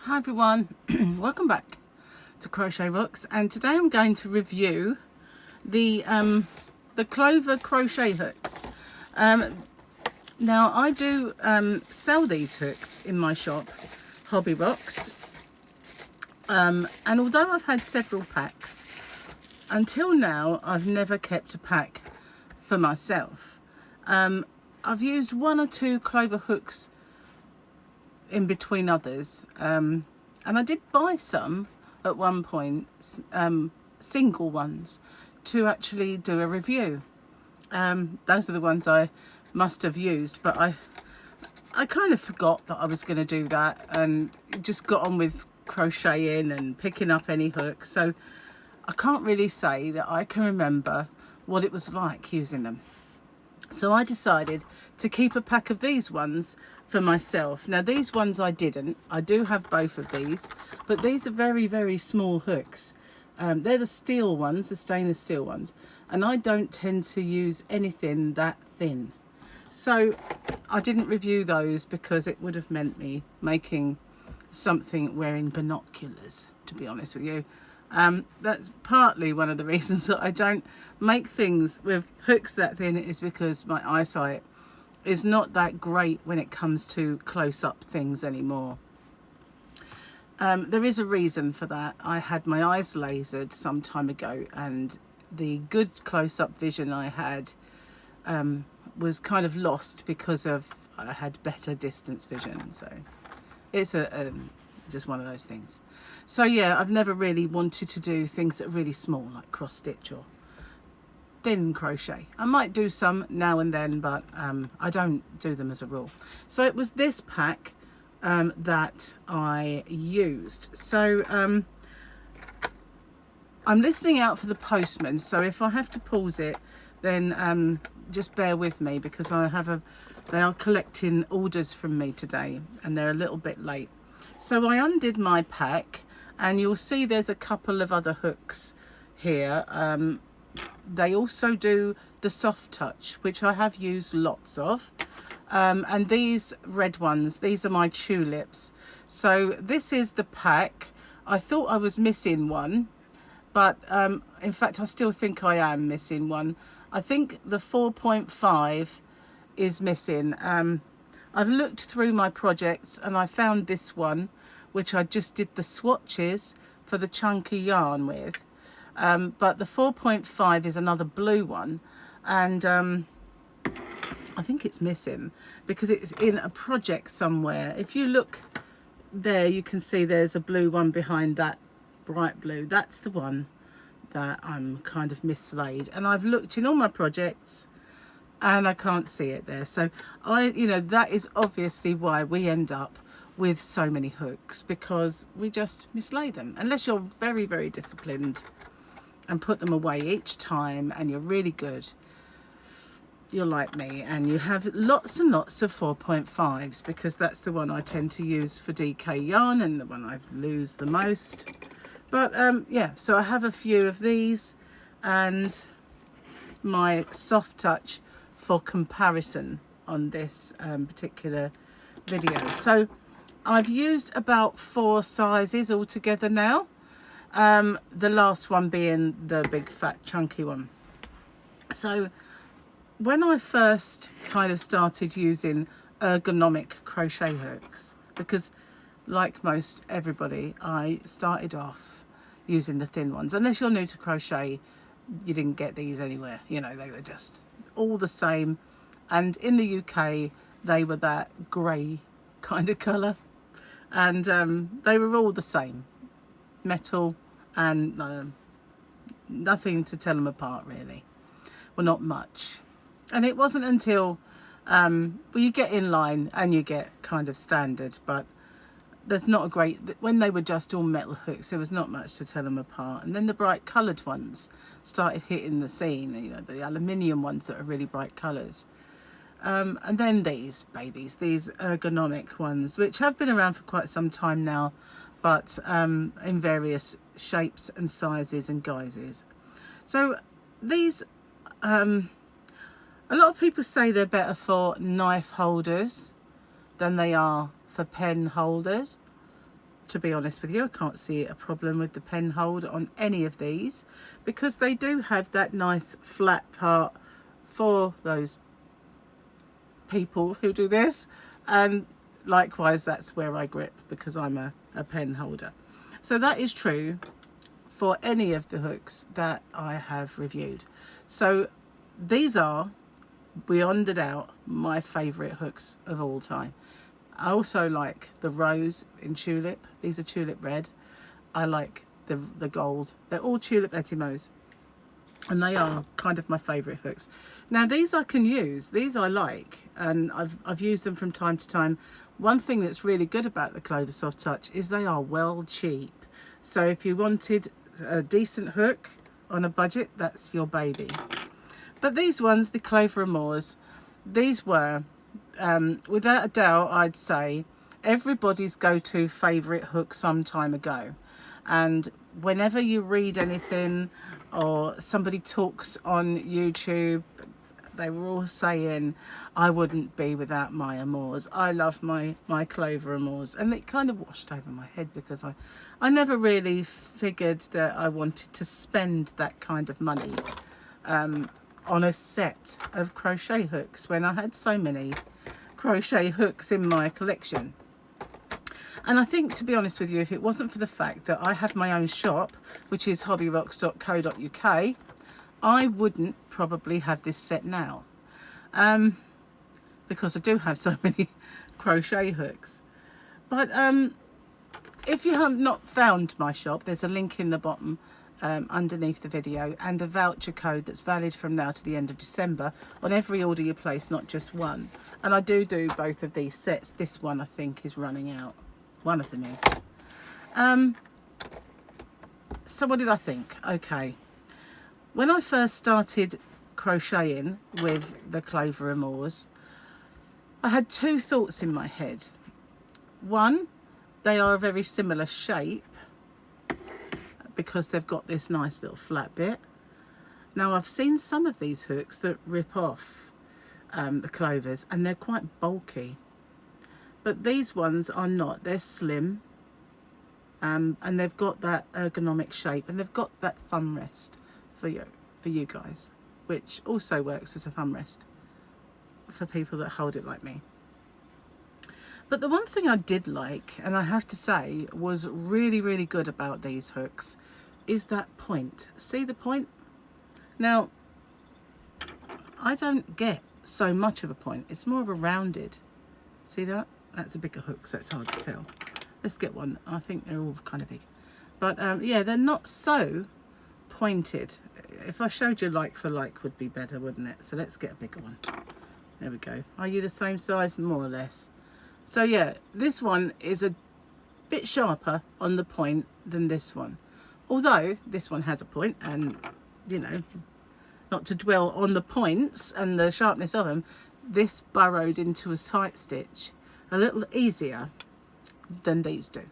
Hi everyone, welcome back to CrochetRocks, and today I'm going to review the Clover crochet hooks. Now I do sell these hooks in my shop, Hobby Rocks, and although I've had several packs, until now I've never kept a pack for myself. I've used one or two Clover hooks in between others, and I did buy some at one point, single ones, to actually do a review. Those are the ones I must have used, but I kind of forgot that I was going to do that and just got on with crocheting and picking up any hooks, so I can't really say that I can remember what it was like using them. So I decided to keep a pack of these ones for myself. Now these ones I didn't. I do have both of these, but these are very, very small hooks. They're the steel ones, the stainless steel ones, and I don't tend to use anything that thin. So I didn't review those because it would have meant me making something wearing binoculars, to be honest with you. That's partly one of the reasons that I don't make things with hooks that thin, is because my eyesight is not that great when it comes to close-up things anymore. There is a reason for that. I had my eyes lasered some time ago, and the good close-up vision I had was kind of lost because of I had better distance vision. So it's just one of those things. So yeah, I've never really wanted to do things that are really small, like cross stitch or thin crochet. I might do some now and then, but I don't do them as a rule. So it was this pack that I used. So I'm listening out for the postman, so if I have to pause it, then just bear with me, because they are collecting orders from me today and they're a little bit late. So I undid my pack, and you'll see there's a couple of other hooks here. They also do the soft touch, which I have used lots of. And these red ones, these are my tulips. So this is the pack. I thought I was missing one, but in fact I still think I am missing one. I think the 4.5 is missing. I've looked through my projects and I found this one, which I just did the swatches for the chunky yarn with. But the 4.5 is another blue one, and I think it's missing because it's in a project somewhere. If you look there, you can see there's a blue one behind that bright blue. That's the one that I'm kind of mislaid, and I've looked in all my projects and I can't see it there. So that is obviously why we end up with so many hooks, because we just mislay them. Unless you're very, very disciplined and put them away each time and you're really good, you're like me and you have lots and lots of 4.5s, because that's the one I tend to use for DK yarn and the one I lose the most. But yeah, so I have a few of these and my soft touch for comparison on this particular video. So I've used about 4 sizes altogether now, the last one being the big fat chunky one. So when I first kind of started using ergonomic crochet hooks, because like most everybody, I started off using the thin ones. Unless you're new to crochet, you didn't get these anywhere, they were just all the same, and in the UK they were that grey kind of colour, and they were all the same, metal, and nothing to tell them apart really. Well, not much. And it wasn't until well, you get in line and you get kind of standard, but there's not a great, when they were just all metal hooks, there was not much to tell them apart. And then the bright coloured ones started hitting the scene, the aluminium ones that are really bright colours. And then these babies, these ergonomic ones, which have been around for quite some time now, but in various shapes and sizes and guises. So these, a lot of people say they're better for knife holders than they are for pen holders. to be honest with you. I can't see a problem with the pen hold on any of these, because they do have that nice flat part for those people who do this, and likewise that's where I grip, because I'm a pen holder. So that is true for any of the hooks that I have reviewed. So these are, beyond a doubt, my favourite hooks of all time. I also like the rose in tulip. These are tulip red. I like the gold. They're all tulip etimos, and they are kind of my favourite hooks. Now these I can use. These I like, and I've used them from time to time. One thing that's really good about the Clover Soft Touch is they are well cheap. So if you wanted a decent hook on a budget, that's your baby. But these ones, the Clover Amours, these were, without a doubt, I'd say everybody's go-to favourite hook some time ago. And whenever you read anything or somebody talks on YouTube, they were all saying, I wouldn't be without my amours. I love my Clover Amours. And it kind of washed over my head, because I never really figured that I wanted to spend that kind of money on a set of crochet hooks when I had so many crochet hooks in my collection. And I think, to be honest with you, if it wasn't for the fact that I have my own shop, which is hobbyrocks.co.uk, I wouldn't probably have this set now, because I do have so many crochet hooks. But if you have not found my shop, there's a link in the bottom underneath the video, and a voucher code that's valid from now to the end of December on every order you place, not just one. And I do both of these sets. This one I think is running out. One of them is. So what did I think? Okay, when I first started crocheting with the Clover Amours, I had two thoughts in my head. One, they are a very similar shape, because they've got this nice little flat bit. Now I've seen some of these hooks that rip off the clovers, and they're quite bulky, but these ones are not. They're slim, and they've got that ergonomic shape, and they've got that thumb rest for you guys, which also works as a thumb rest for people that hold it like me. But the one thing I did like, and I have to say was really, really good about these hooks, is that point. See the point? Now, I don't get so much of a point. It's more of a rounded. See that? That's a bigger hook, so it's hard to tell. Let's get one. I think they're all kind of big. But yeah, they're not so pointed. If I showed you like for like would be better, wouldn't it? So let's get a bigger one. There we go. Are you the same size? More or less. So yeah, this one is a bit sharper on the point than this one. Although this one has a point, and you know, not to dwell on the points and the sharpness of them, this burrowed into a tight stitch a little easier than these do.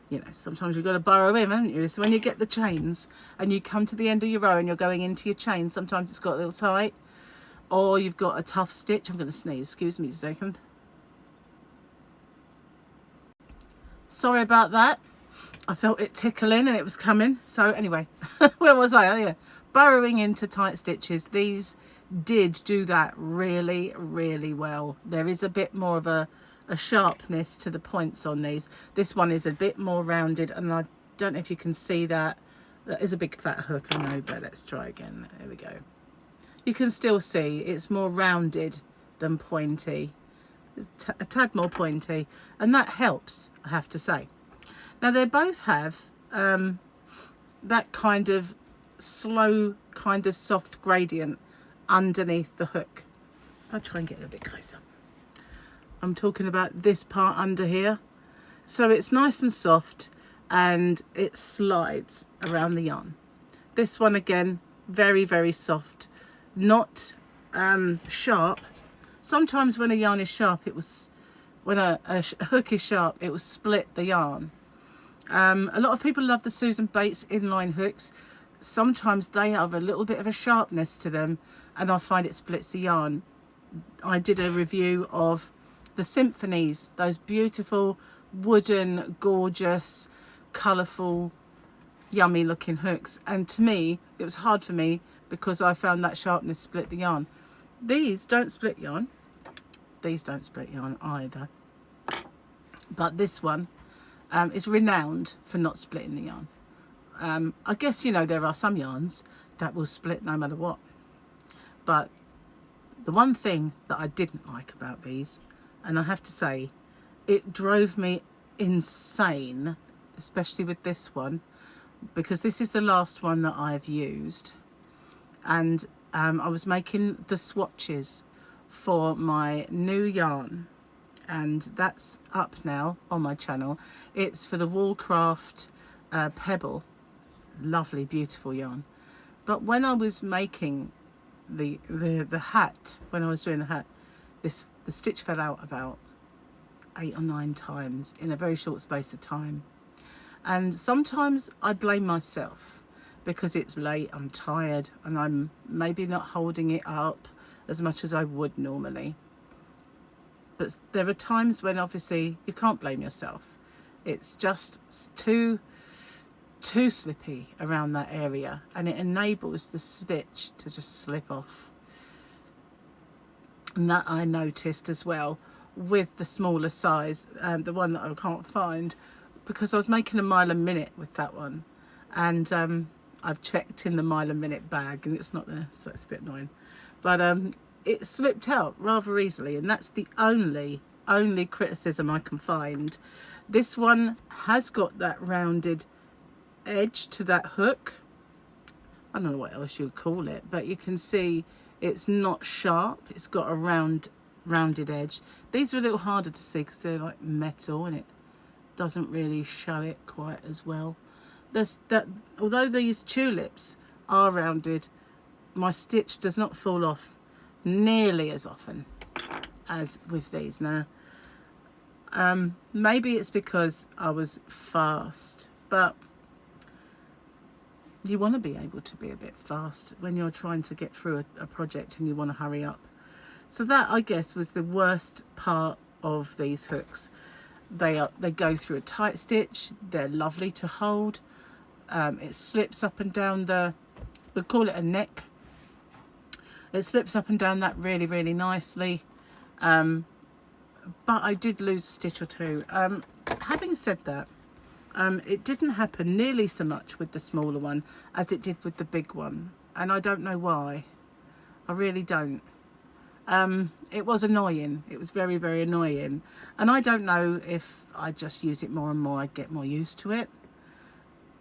You know, sometimes you've got to burrow in, haven't you? So when you get the chains and you come to the end of your row and you're going into your chain, sometimes it's got a little tight, or you've got a tough stitch. I'm going to sneeze, excuse me a second. Sorry about that. I felt it tickling and it was coming. So anyway, where was I? Oh yeah, burrowing into tight stitches. These did do that really, really well. There is a bit more of a sharpness to the points on these. This one is a bit more rounded, and I don't know if you can see that. That is a big fat hook, I know, but let's try again. There we go. You can still see it's more rounded than pointy. It's a tad more pointy, and that helps, I have to say. Now they both have that kind of slow, kind of soft gradient underneath the hook. I'll try and get a little bit closer. I'm talking about this part under here. So it's nice and soft, and it slides around the yarn. This one again, very, very soft, not sharp. Sometimes when a yarn is sharp, when a hook is sharp, it will split the yarn. A lot of people love the Susan Bates inline hooks. Sometimes they have a little bit of a sharpness to them, and I find it splits the yarn. I did a review of the Symphonies, those beautiful wooden, gorgeous, colourful, yummy looking hooks. And to me, it was hard for me because I found that sharpness split the yarn. These don't split yarn. These don't split yarn either. But this one is renowned for not splitting the yarn. I guess, you know, there are some yarns that will split no matter what. But the one thing that I didn't like about these, and I have to say, it drove me insane, especially with this one, because this is the last one that I've used. And I was making the swatches for my new yarn, and that's up now on my channel. It's for the Woolcraft Pebble. Lovely, beautiful yarn. But when I was making the hat, when I was doing the hat, the stitch fell out about 8 or 9 times in a very short space of time. And sometimes I blame myself because it's late, I'm tired, and I'm maybe not holding it up as much as I would normally. But there are times when obviously you can't blame yourself. It's just too slippy around that area, and it enables the stitch to just slip off. And that I noticed as well with the smaller size, the one that I can't find, because I was making a mile a minute with that one, and I've checked in the mile a minute bag and it's not there, so it's a bit annoying. But it slipped out rather easily, and that's the only criticism I can find. This one has got that rounded edge to that hook. I don't know what else you would call it, but you can see it's not sharp. It's got a rounded edge. These are a little harder to see because they're like metal, and it doesn't really show it quite as well. Although these tulips are rounded, my stitch does not fall off nearly as often as with these. Now maybe it's because I was fast, but you want to be able to be a bit fast when you're trying to get through a project and you want to hurry up. So that, I guess, was the worst part of these hooks. They go through a tight stitch. They're lovely to hold. It slips up and down we'll call it a neck. It slips up and down that really, really nicely. But I did lose a stitch or two. Having said that, it didn't happen nearly so much with the smaller one as it did with the big one. And I don't know why. I really don't. It was annoying. It was very, very annoying. And I don't know if I just use it more and more, I'd get more used to it.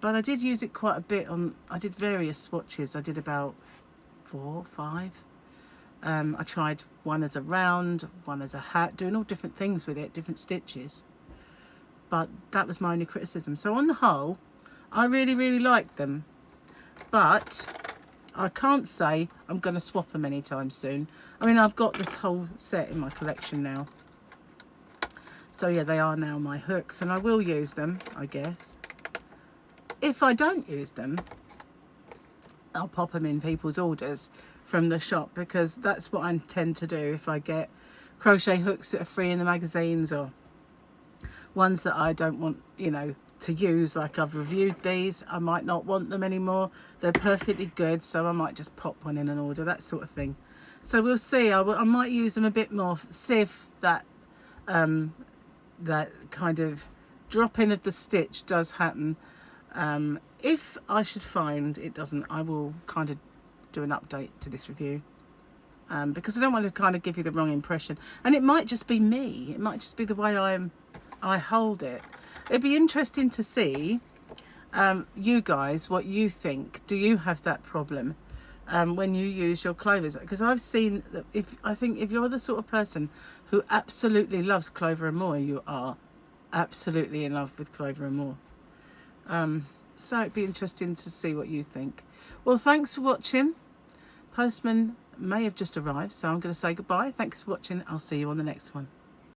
But I did use it quite a bit I did various swatches. I did about 4 or 5. I tried one as a round, one as a hat, doing all different things with it, different stitches. But that was my only criticism. So on the whole, I really, really liked them. But I can't say I'm going to swap them anytime soon. I mean, I've got this whole set in my collection now. So yeah, they are now my hooks, and I will use them, I guess. If I don't use them, I'll pop them in people's orders from the shop, because that's what I tend to do. If I get crochet hooks that are free in the magazines, or ones that I don't want, you know, to use, like I've reviewed these, I might not want them anymore. They're perfectly good, so I might just pop one in an order, that sort of thing. So we'll see. I might use them a bit more, see if that that kind of drop-in of the stitch does happen. If I should find it doesn't, I will kind of do an update to this review, because I don't want to kind of give you the wrong impression. And it might just be me. It might just be the way I hold it. It'd be interesting to see, you guys, what you think. Do you have that problem when you use your clovers? Because I've seen that I think if you're the sort of person who absolutely loves Clover Amour, you are absolutely in love with Clover Amour. So it'd be interesting to see what you think. Well, thanks for watching. Postman may have just arrived, so I'm going to say goodbye. Thanks for watching. I'll see you on the next one.